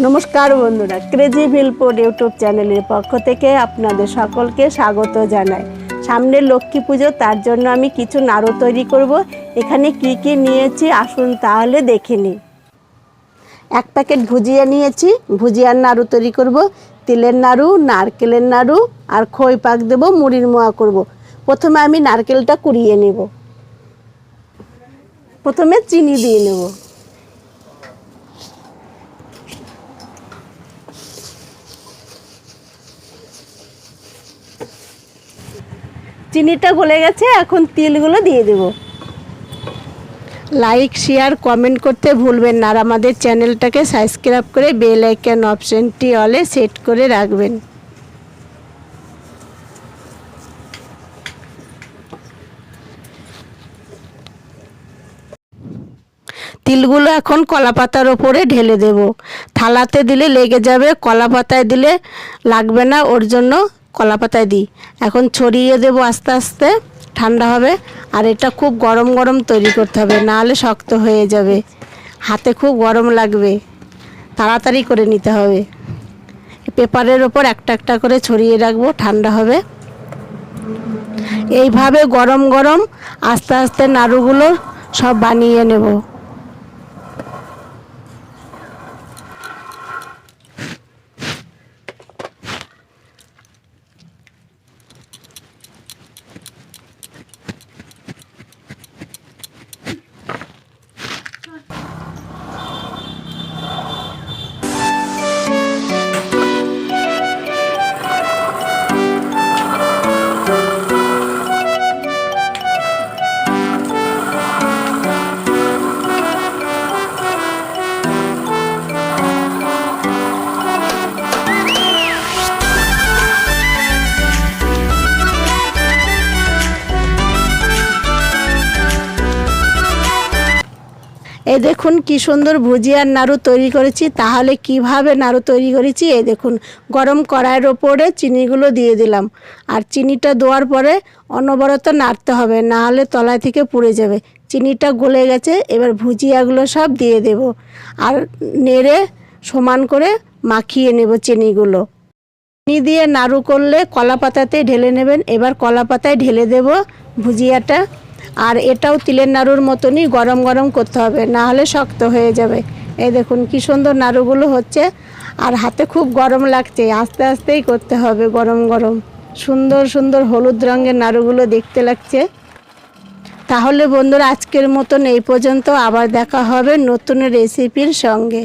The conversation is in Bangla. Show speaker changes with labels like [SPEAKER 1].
[SPEAKER 1] নমস্কার বন্ধুরা, ক্রেজি ভিলফুড ইউটিউব চ্যানেলের পক্ষ থেকে আপনাদের সকলকে স্বাগত জানাই। সামনে লক্ষ্মী পুজো, তার জন্য আমি কিছু নাড়ু তৈরি করব। এখানে কি কি নিয়েছি আসুন তাহলে দেখে নিই। এক প্যাকেট ভুজিয়া নিয়েছি, ভুজিয়ার নাড়ু তৈরি করব। তিলের নাড়ু, নারকেলের নাড়ু আর খই পাক দেব, মুড়ির মোয়া করব। প্রথমে আমি নারকেলটা কুড়িয়ে নেব। প্রথমে চিনি দিয়ে নেব। চিনিটা গলে গেছে, এখন তিলগুলো দিয়ে দেব। লাইক, শেয়ার, কমেন্ট করতে ভুলবেন না আর আমাদের চ্যানেলটাকে সাবস্ক্রাইব করে বেল আইকন অপশনটি অলে সেট করে রাখবেন। তিলগুলো এখন কলা পাতার ওপরে ঢেলে দেব। থালাতে দিলে লেগে যাবে, কলা পাতায় দিলে লাগবে না, ওর জন্য কলা পাতায় দিই। এখন ছড়িয়ে দেব আস্তে আস্তে, ঠান্ডা হবে। আর এটা খুব গরম গরম তৈরি করতে হবে, নাহলে শক্ত হয়ে যাবে, হাতে খুব গরম লাগবে। তাড়াতাড়ি করে নিতে হবে। পেপারের ওপর একটা একটা করে ছড়িয়ে রাখবো, ঠান্ডা হবে। এইভাবে গরম গরম আস্তে আস্তে নাড়ুগুলো সব বানিয়ে নেব। এই দেখুন কি সুন্দর ভুজিয়ার নাড়ু তৈরি করেছি। তাহলে কিভাবে নাড়ু তৈরি করেছি এই দেখুন। গরম কড়াইয়ের ওপরে চিনিগুলো দিয়ে দিলাম, আর চিনিটা দেওয়ার পরে অনবরত নাড়তে হবে, না হলে তলায় থেকে পুড়ে যাবে। চিনিটা গলে গেছে, এবার ভুজিয়াগুলো সব দিয়ে দেব আর নেড়ে সমান করে মাখিয়ে নেব চিনিগুলো। চিনি দিয়ে নাড়ু করলে কলা পাতাতে ঢেলে নেবেন। এবার কলা পাতায় ঢেলে দেব ভুজিয়াটা। আর এটাও তিলের নাড়ুর মতনই গরম গরম করতে হবে, না হলে শক্ত হয়ে যাবে। এই দেখুন কি সুন্দর নাড়ুগুলো হচ্ছে, আর হাতে খুব গরম লাগছে, আস্তে আস্তেই করতে হবে, গরম গরম। সুন্দর সুন্দর হলুদ রঙের নাড়ুগুলো দেখতে লাগছে। তাহলে বন্ধুরা আজকের মতন এই পর্যন্ত, আবার দেখা হবে নতুন রেসিপির সঙ্গে।